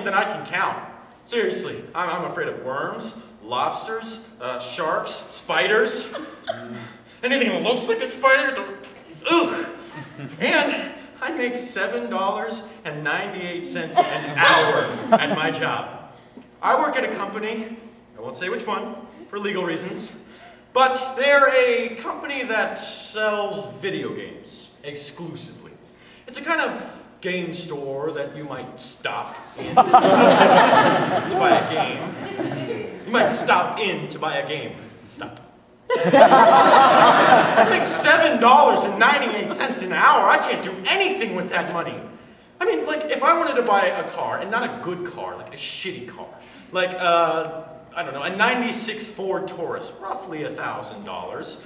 than I can count. Seriously, I'm afraid of worms, lobsters, sharks, spiders, anything that looks like a spider. Ugh. And I make $7.98 an hour at my job. I work at a company, I won't say which one, for legal reasons, but they're a company that sells video games exclusively. It's a kind of game store that you might stop in to buy a game. You might stop in to buy a game. Stop. I make $7.98 an hour. I can't do anything with that money. I mean, like, if I wanted to buy a car, and not a good car, like a shitty car, like, I don't know, a '96 Ford Taurus, roughly $1,000,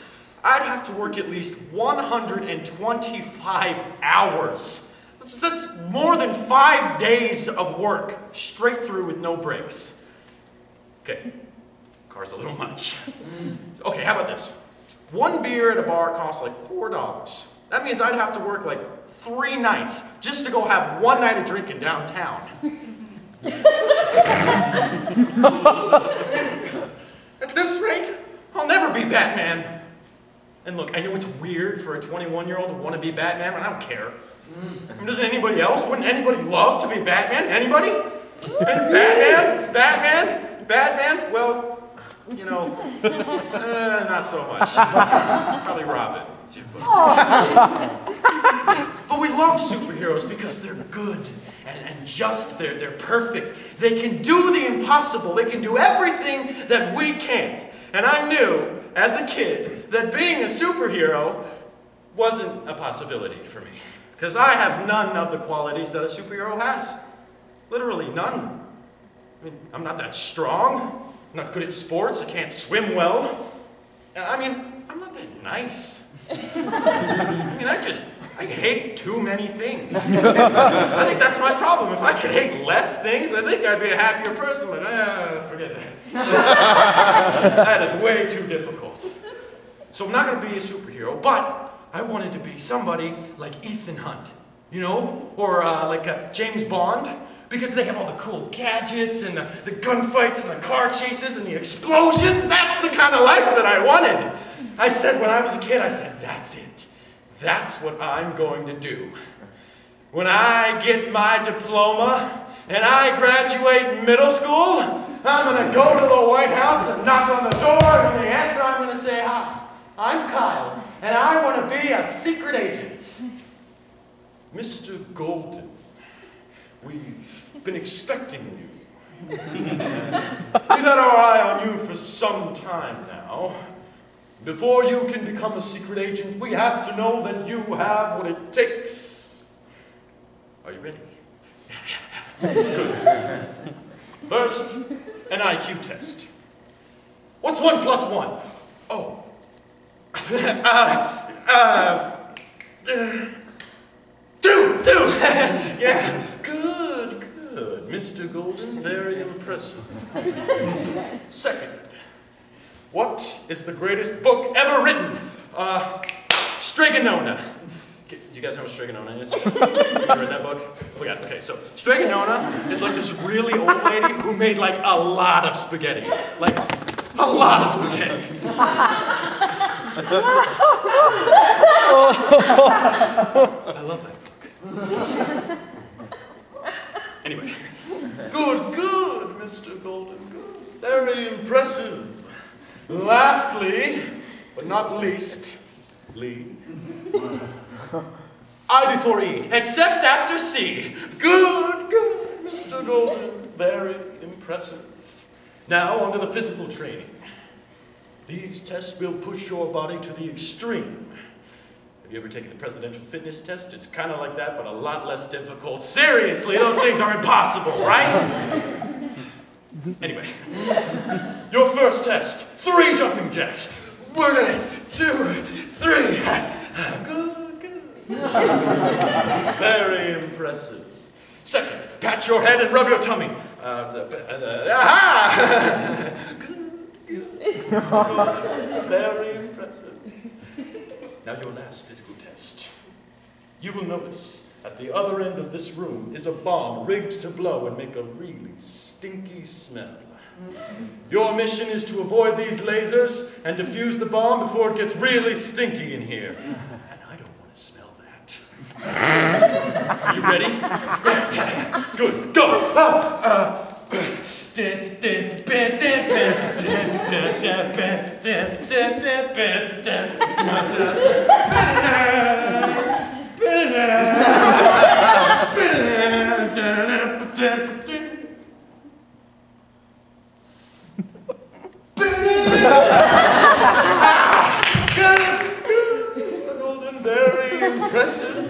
I'd have to work at least 125 hours. That's more than 5 days of work, straight through with no breaks. Okay, car's a little much. Okay, how about this? One beer at a bar costs like $4. That means I'd have to work like 3 nights just to go have one night of drinking downtown. At this rate, I'll never be Batman. And look, I know it's weird for a 21-year-old to want to be Batman, but I don't care. I mean, doesn't anybody else? Wouldn't anybody love to be Batman? Anybody? And Batman? Well, you know, not so much. Probably Robin. But we love superheroes because they're good and just. They're perfect. They can do the impossible. They can do everything that we can't. And I knew, as a kid, that being a superhero wasn't a possibility for me. Because I have none of the qualities that a superhero has. Literally none. I mean, I'm not that strong. I'm not good at sports. I can't swim well. I mean, I'm not that nice. I mean, I just I hate too many things. I think that's my problem. If I could hate less things, I think I'd be a happier person, but forget that. That is way too difficult. So I'm not going to be a superhero, but I wanted to be somebody like Ethan Hunt, you know, or like James Bond, because they have all the cool gadgets and the gunfights and the car chases and the explosions. That's the kind of life that I wanted. I said when I was a kid, I said, that's it. That's what I'm going to do. When I get my diploma and I graduate middle school, I'm going to go to the White House and knock on the door, and when they answer, I'm going to say, hi, I'm Kyle, and I want to be a secret agent. Mr. Golden, we've been expecting you. We've had our eye on you for some time now. Before you can become a secret agent, we have to know that you have what it takes. Are you ready? Good. First, an IQ test. What's 1 plus 1? Oh. 2! Yeah, good. Mr. Golden, very impressive. Second. What is the greatest book ever written? Stregonona. Do you guys know what Stregonona is? You ever read that book? Oh yeah, okay, so Stregonona is like this really old lady who made like a lot of spaghetti. Like, a lot of spaghetti. I love that book. Anyway. Good, Mr. Golden, good. Very impressive. Lastly, but not least, Lee. I before E, except after C. Good, Mr. Golden. Very impressive. Now, on to the physical training. These tests will push your body to the extreme. Have you ever taken the presidential fitness test? It's kind of like that, but a lot less difficult. Seriously, those things are impossible, right? Anyway, your first test, 3 jumping jacks. 1, 2, 3. Good. Very impressive. Second, pat your head and rub your tummy. Aha! Good. Very impressive. Now your last physical test. You will notice at the other end of this room is a bomb rigged to blow and make a really stinky smell. Your mission is to avoid these lasers and defuse the bomb before it gets really stinky in here. And I don't want to smell that. Are you ready? Good, go! Mr. Golden, very impressive.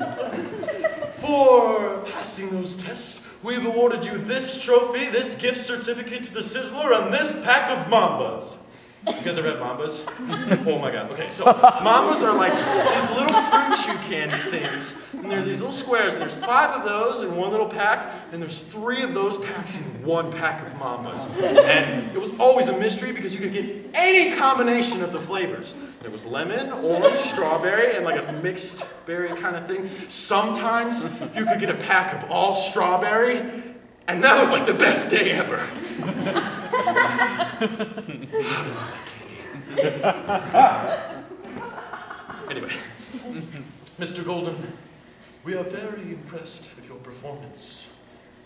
For passing those tests, we've awarded you this trophy, this gift certificate to the Sizzler, and this pack of Mambas. You guys ever had Mambas? Oh my god. Okay, so Mambas are like these little fruit chew candy things. And they're these little squares, and there's 5 of those in one little pack, and there's 3 of those packs in one pack of Mambas. And it was always a mystery because you could get any combination of the flavors. There was lemon, orange, strawberry, and like a mixed berry kind of thing. Sometimes you could get a pack of all strawberry, and that was like the best day ever. Anyway, Mr. Golden, we are very impressed with your performance.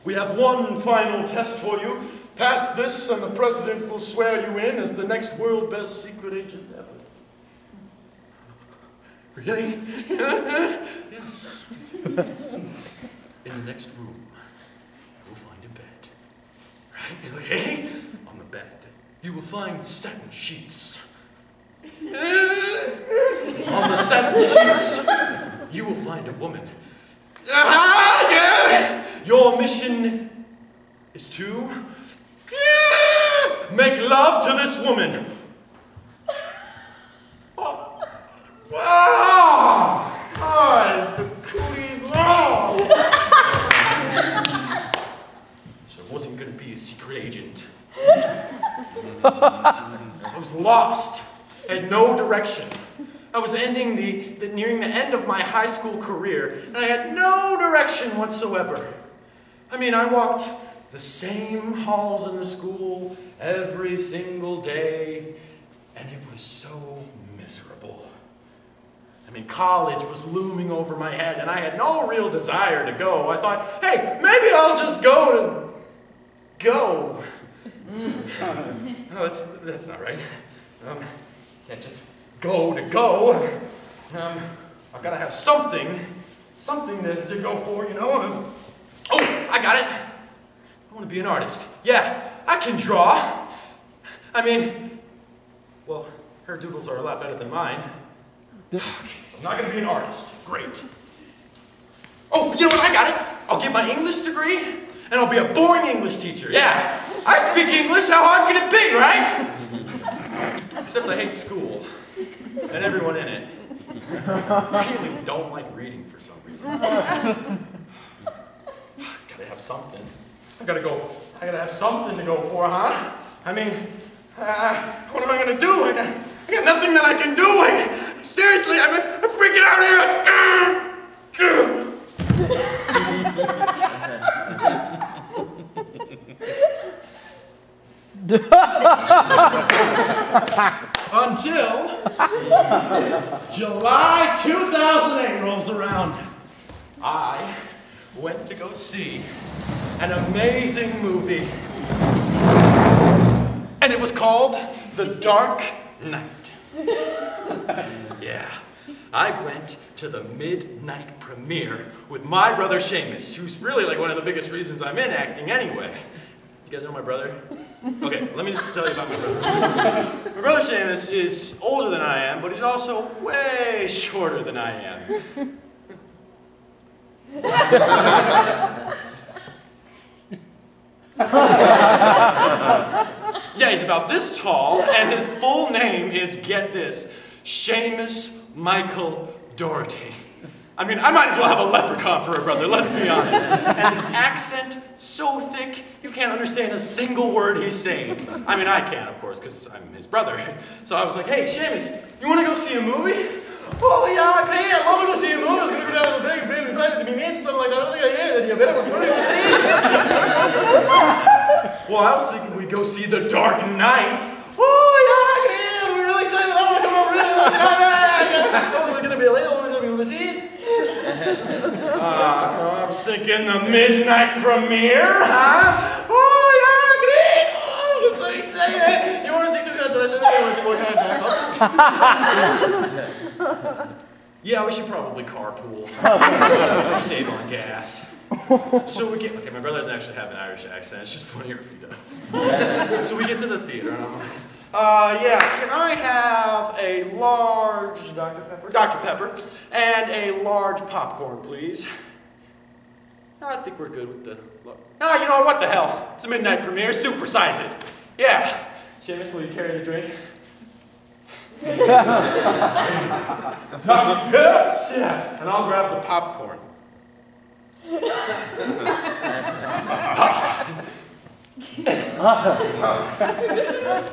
We have one final test for you. Pass this and the president will swear you in as the next world best secret agent ever. Really? Yes. In the next room, you will find a bed. Right? Okay? On the bed, you will find satin sheets. On the satin sheets, you will find a woman. Yeah. Your mission is to make love to this woman. Oh, I was lost, had no direction. I was nearing the end of my high school career, and I had no direction whatsoever. I mean, I walked the same halls in the school every single day, and it was so miserable. I mean, college was looming over my head, and I had no real desire to go. I thought, hey, maybe I'll just go. No, that's not right. Can't just go. I've got to have something to go for, you know. Oh, I got it. I want to be an artist. Yeah, I can draw. I mean, well, her doodles are a lot better than mine. Okay, so I'm not going to be an artist. Great. Oh, you know what? I got it. I'll get my English degree, and I'll be a boring English teacher. Yeah, I speak English. How hard can it be, right? Except I hate school and everyone in it. I really don't like reading for some reason. Gotta have something. I gotta have something to go for, huh? I mean, what am I gonna do? I got nothing that I can do. Seriously, I'm freaking out here. Until July 2008 rolls around. I went to go see an amazing movie. And it was called The Dark Knight. Yeah, I went to the midnight premiere with my brother Seamus, who's really like one of the biggest reasons I'm in acting anyway. You guys know my brother? Okay, let me just tell you about my brother. My brother Seamus is older than I am, but he's also way shorter than I am. Yeah, he's about this tall, and his full name is, get this, Seamus Michael Doherty. I mean, I might as well have a leprechaun for a brother, let's be honest. And his accent so thick, you can't understand a single word he's saying. I mean, I can, of course, because I'm his brother. So I was like, hey, Seamus, you want to go see a movie? Oh, yeah, I can. I want to go see a movie. I was going to go down to the big planet to be made, something like that. I don't think I did. You better go see it. Well, I was thinking we'd go see The Dark Knight. Oh, yeah, I can. We're really excited. I want to come over really long time. Oh, we're going to be late. We're going to be able to see it. I was thinking the midnight premiere, huh? Oh, yeah, great! Oh, I'm so excited! You want to take 2 shots? I want to take 1 shot. Yeah, we should probably carpool. Save on gas. So we get, okay, my brother doesn't actually have an Irish accent, it's just funnier if he does. So we get to the theater, and I'm like, yeah, can I have a large Dr. Pepper, and a large popcorn, please? I think we're good with the, you know what the hell? It's a midnight premiere, supersize it. Yeah. Seamus, will you carry the drink? Dr. Peps, yeah, and I'll grab the popcorn.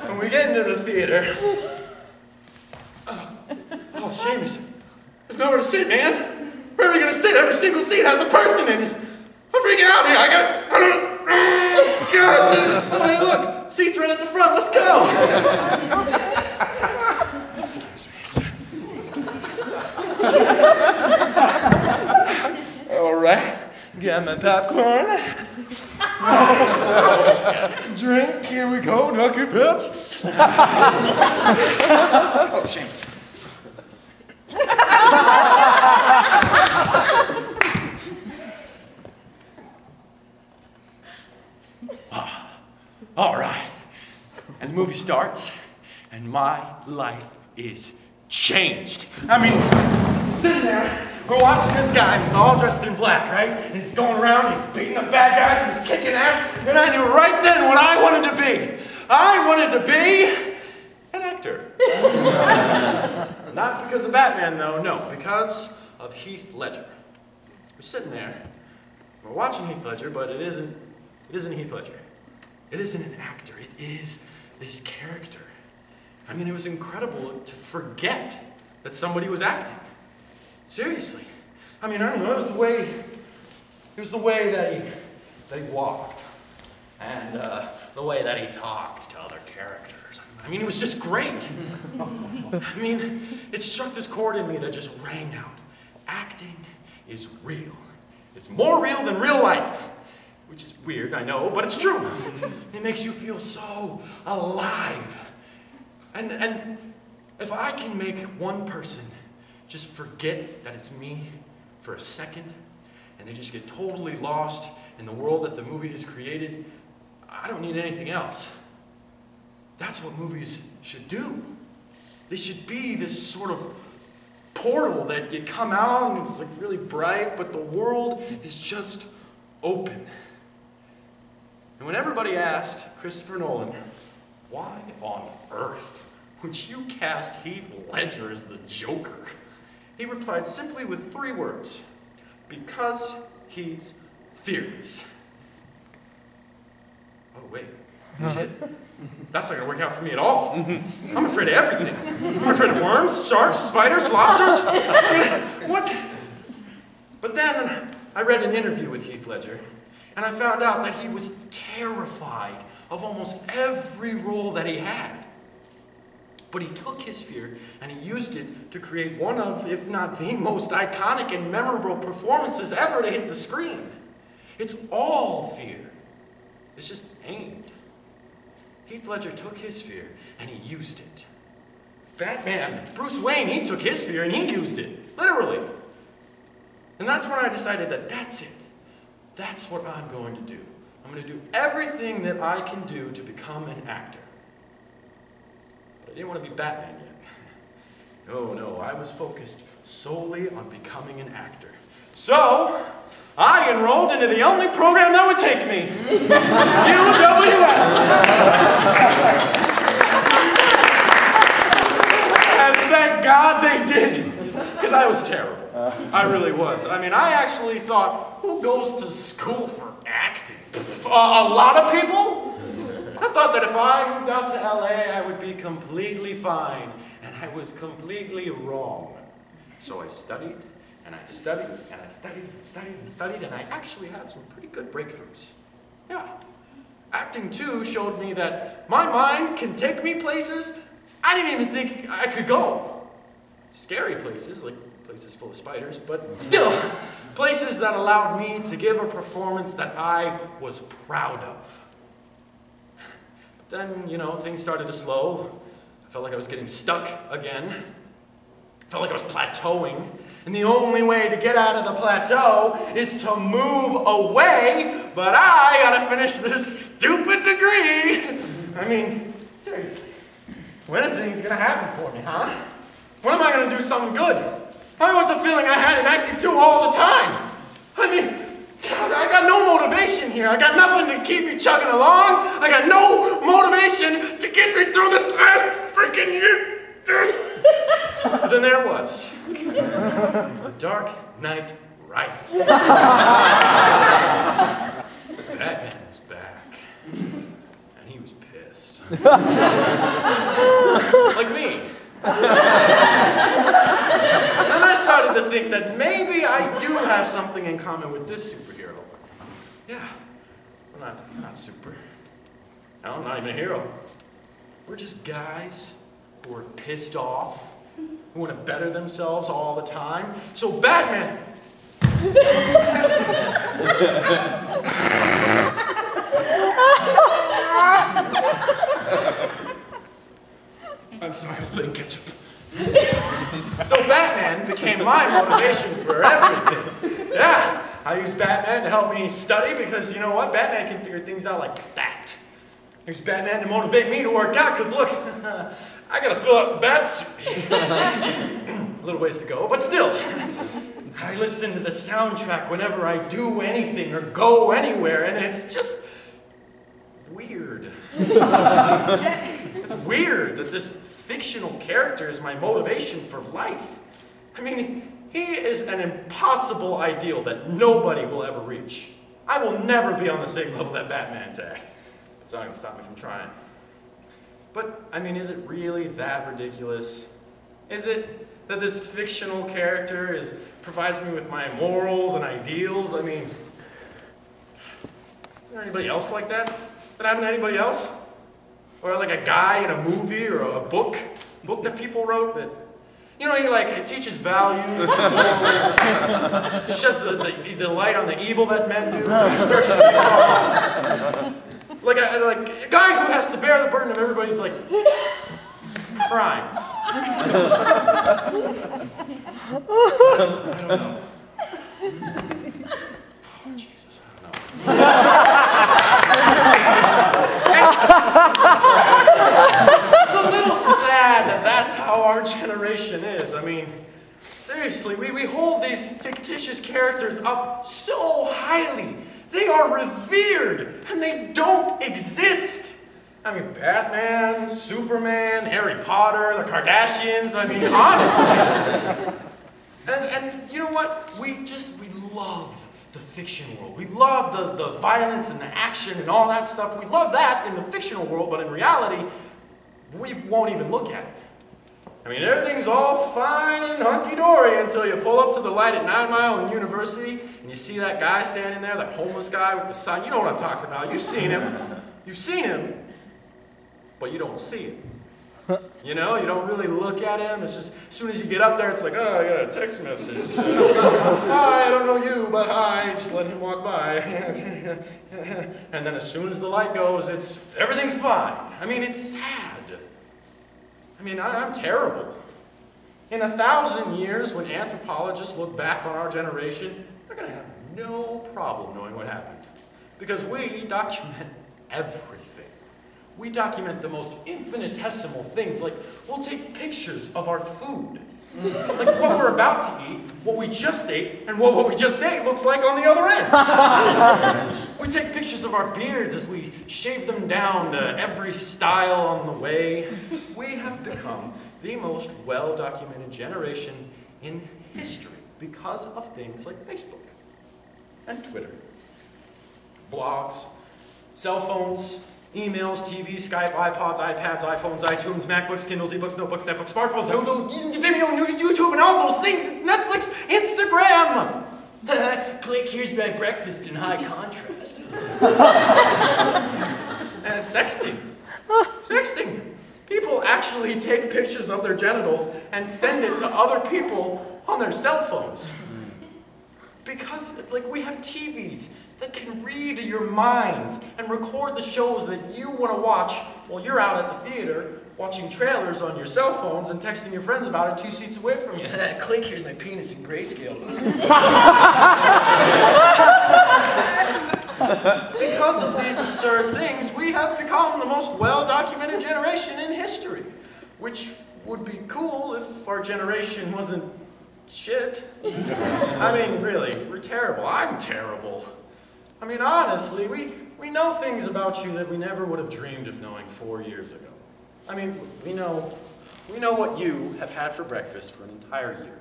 When we get into the theater, oh, Seamus, there's nowhere to sit, man. Where are we gonna sit? Every single seat has a person in it. I'm freaking out here. God, dude. Oh, hey, look, seats right at the front. Let's go. Excuse me. All right, got my popcorn. Drink, here we go, Dr. Peps. Oh, Seamus. All right, and the movie starts, and my life is changed. I mean, sitting there, we're watching this guy, he's all dressed in black, right? And he's going around, he's beating up bad guys, and he's kicking ass, and I knew right then what I wanted to be. I wanted to be an actor. Not because of Batman, though, no, because of Heath Ledger. We're sitting there, we're watching Heath Ledger, but it isn't Heath Ledger. It isn't an actor, it is this character. I mean, it was incredible to forget that somebody was acting. Seriously. I mean, I don't know, it was the way that he walked, and the way that he talked to other characters. I mean, it was just great. I mean, it struck this chord in me that just rang out. Acting is real. It's more real than real life. Which is weird, I know, but it's true. It makes you feel so alive. And if I can make one person just forget that it's me for a second, and they just get totally lost in the world that the movie has created, I don't need anything else. That's what movies should do. They should be this sort of portal that you come out and it's like really bright, but the world is just open. And when everybody asked Christopher Nolan, why on earth would you cast Heath Ledger as the Joker? He replied simply with 3 words: because he's fearless. Oh wait, shit. That's not gonna work out for me at all. I'm afraid of everything. I'm afraid of worms, sharks, spiders, lobsters. I mean, what? But then I read an interview with Heath Ledger, and I found out that he was terrified of almost every role that he had. But he took his fear and he used it to create one of, if not the most iconic and memorable performances ever to hit the screen. It's all fear. It's just aimed. Heath Ledger took his fear and he used it. Batman, Bruce Wayne, he took his fear and he used it, literally. And that's when I decided that that's it. That's what I'm going to do. I'm going to do everything that I can do to become an actor. But I didn't want to be Batman yet. No, I was focused solely on becoming an actor. So, I enrolled into the only program that would take me. UWF. And thank God they did. Because I was terrible. I really was. I mean, I actually thought, who goes to school for acting? A lot of people? I thought that if I moved out to LA, I would be completely fine. And I was completely wrong. So I studied, and I studied, and I studied, and studied, and studied, and I actually had some pretty good breakthroughs. Yeah. Acting, too, showed me that my mind can take me places I didn't even think I could go. Scary places, like places full of spiders, but still, places that allowed me to give a performance that I was proud of. But then, you know, things started to slow. I felt like I was getting stuck again. I felt like I was plateauing. And the only way to get out of the plateau is to move away, but I gotta finish this stupid degree. I mean, seriously, when are things gonna happen for me, huh? When am I gonna do something good? I want the feeling I had in acting too all the time. I mean, I got no motivation here. I got nothing to keep me chugging along. I got no motivation to get me through this last freaking year. But then there it was. The Dark Knight Rises. Batman was back. And he was pissed. Like me. And I started to think that maybe I do have something in common with this superhero. Yeah, we're not super. No, I'm not even a hero. We're just guys who are pissed off, who want to better themselves all the time. So Batman. I'm sorry, I was playing catch up. So Batman became my motivation for everything. Yeah, I use Batman to help me study because, you know what, Batman can figure things out like that. I use Batman to motivate me to work out because, look, I gotta fill out the bat suit. A little ways to go, but still. I listen to the soundtrack whenever I do anything or go anywhere, and it's just weird. It's weird that this fictional character is my motivation for life. I mean, he is an impossible ideal that nobody will ever reach. I will never be on the same level that Batman's at. It's not going to stop me from trying. But, I mean, is it really that ridiculous? Is it that this fictional character provides me with my morals and ideals? I mean, is there anybody else like that? That happen to anybody else? Or like a guy in a movie or a book that people wrote that, you know, it teaches values and morals, sheds the light on the evil that men do, the destruction of laws. Like a guy who has to bear the burden of everybody's, like, crimes. I don't know. Oh, Jesus, I don't know. It's a little sad that that's how our generation is. I mean, seriously, we hold these fictitious characters up so highly. They are revered, and they don't exist. I mean, Batman, Superman, Harry Potter, the Kardashians, I mean, honestly. And you know what? We love the fiction world. We love the violence and the action and all that stuff. We love that in the fictional world, but in reality, we won't even look at it. I mean, everything's all fine and hunky-dory until you pull up to the light at 9 Mile and University, and you see that guy standing there, that homeless guy with the sign. You know what I'm talking about. You've seen him. You've seen him, but you don't see him. You know, you don't really look at him. It's just, as soon as you get up there, it's like, oh, I got a text message. Hi, I don't know you, but hi, just let him walk by. And then as soon as the light goes, everything's fine. I mean, it's sad. I mean, I'm terrible. In 1,000 years, when anthropologists look back on our generation, they're going to have no problem knowing what happened. Because we document everything. We document the most infinitesimal things, like we'll take pictures of our food. Like what we're about to eat, what we just ate, and what we just ate looks like on the other end. We take pictures of our beards as we shave them down to every style on the way. We have become the most well-documented generation in history because of things like Facebook and Twitter, blogs, cell phones, emails, TV, Skype, iPods, iPads, iPhones, iTunes, MacBooks, Kindles, ebooks, notebooks, netbooks, smartphones, Vimeo, YouTube, and all those things. Netflix, Instagram. Click, here's my breakfast in high contrast. And sexting. Sexting. People actually take pictures of their genitals and send it to other people on their cell phones. Because, like, we have TVs that can read your minds and record the shows that you want to watch while you're out at the theater watching trailers on your cell phones and texting your friends about it 2 seats away from you. Click, here's my penis in grayscale. Because of these absurd things, we have become the most well-documented generation in history, which would be cool if our generation wasn't shit. I mean, really, we're terrible. I'm terrible. I mean, honestly, we know things about you that we never would have dreamed of knowing 4 years ago. I mean, we know what you have had for breakfast for an entire year.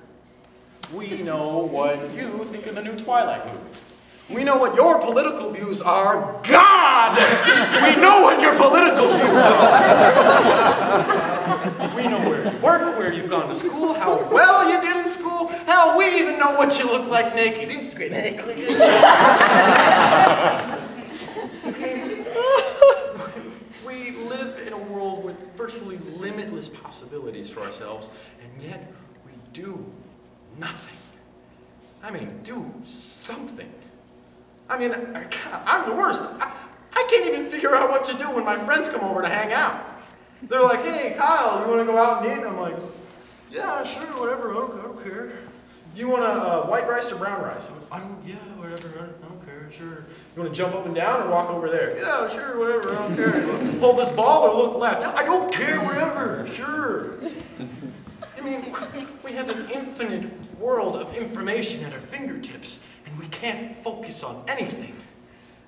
We know what you think of the new Twilight movie. We know what your political views are. God! We know what your political views are. We know where you work, where you've gone to school, how well you did in school. Hell, we even know what you look like naked. Instagram, hey, click it. We live in a world with virtually limitless possibilities for ourselves, and yet we do nothing. I mean, do something. I mean, I'm the worst. I can't even figure out what to do when my friends come over to hang out. They're like, hey, Kyle, you want to go out and eat? And I'm like, yeah, sure, whatever, I don't care. Do you want white rice or brown rice? Yeah, whatever, I don't care, sure. You want to jump up and down or walk over there? Yeah, sure, whatever, I don't care. You want to hold this ball or look left? I don't care, whatever, sure. I mean, we have an infinite world of information at our fingertips, and we can't focus on anything.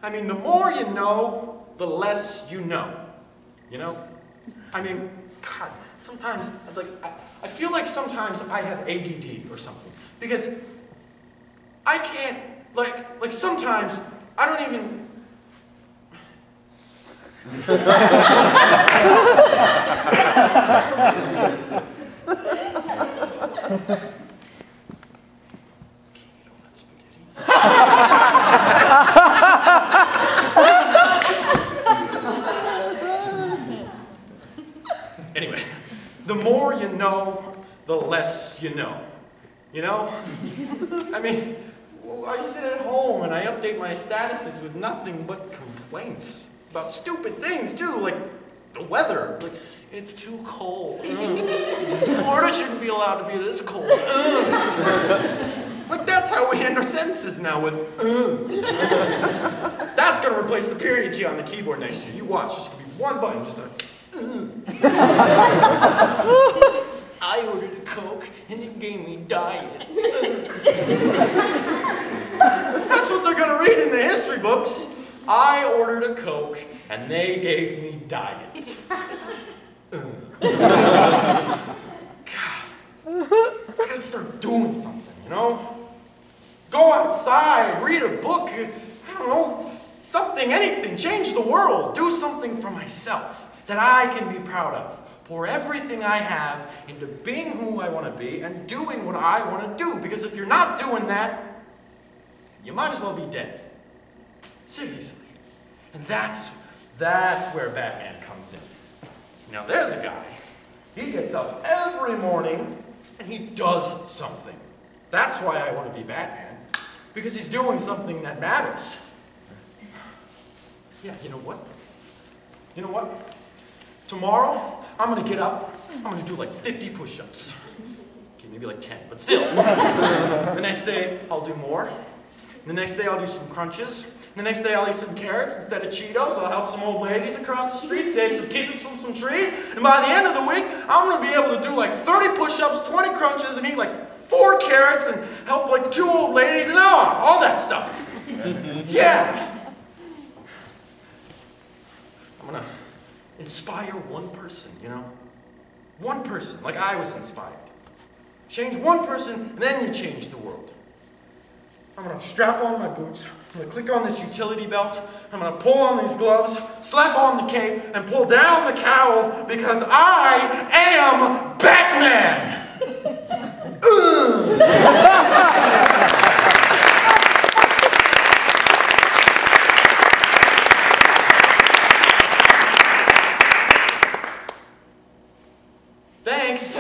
I mean, the more you know, the less you know. You know? I mean, God, sometimes it's like, I feel like sometimes I have ADD or something. Because I can't, like sometimes I don't even... Anyway, the more you know, the less you know. You know? I mean, I sit at home and I update my statuses with nothing but complaints about stupid things too, like the weather. Like, it's too cold. Florida shouldn't be allowed to be this cold. Like, that's how we end our sentences now, with That's gonna replace the period key on the keyboard next year. You watch, there's gonna be one button, just like I ordered a Coke and it gave me diet. That's what they're gonna read in the history books. I ordered a Coke and they gave me diet. God, I gotta start doing something, you know? Go outside, read a book, I don't know, something, anything, change the world, do something for myself that I can be proud of. Pour everything I have into being who I want to be and doing what I want to do. Because if you're not doing that, you might as well be dead. Seriously. And that's where Batman comes in. Now there's a guy. He gets up every morning and he does something. That's why I want to be Batman. Because he's doing something that matters. Yeah, you know what? You know what? Tomorrow, I'm going to get up, I'm going to do like 50 push-ups. Okay, maybe like 10, but still. The next day, I'll do more. The next day, I'll do some crunches. The next day, I'll eat some carrots instead of Cheetos. I'll help some old ladies across the street, save some kittens from some trees. And by the end of the week, I'm going to be able to do like 30 push-ups, 20 crunches, and eat like 4 carrots, and help like 2 old ladies, and all that stuff. Yeah. I'm going to inspire one person, you know? One person, like I was inspired. Change one person, and then you change the world. I'm gonna strap on my boots, I'm gonna click on this utility belt, I'm gonna pull on these gloves, slap on the cape, and pull down the cowl, because I am Batman! Thanks.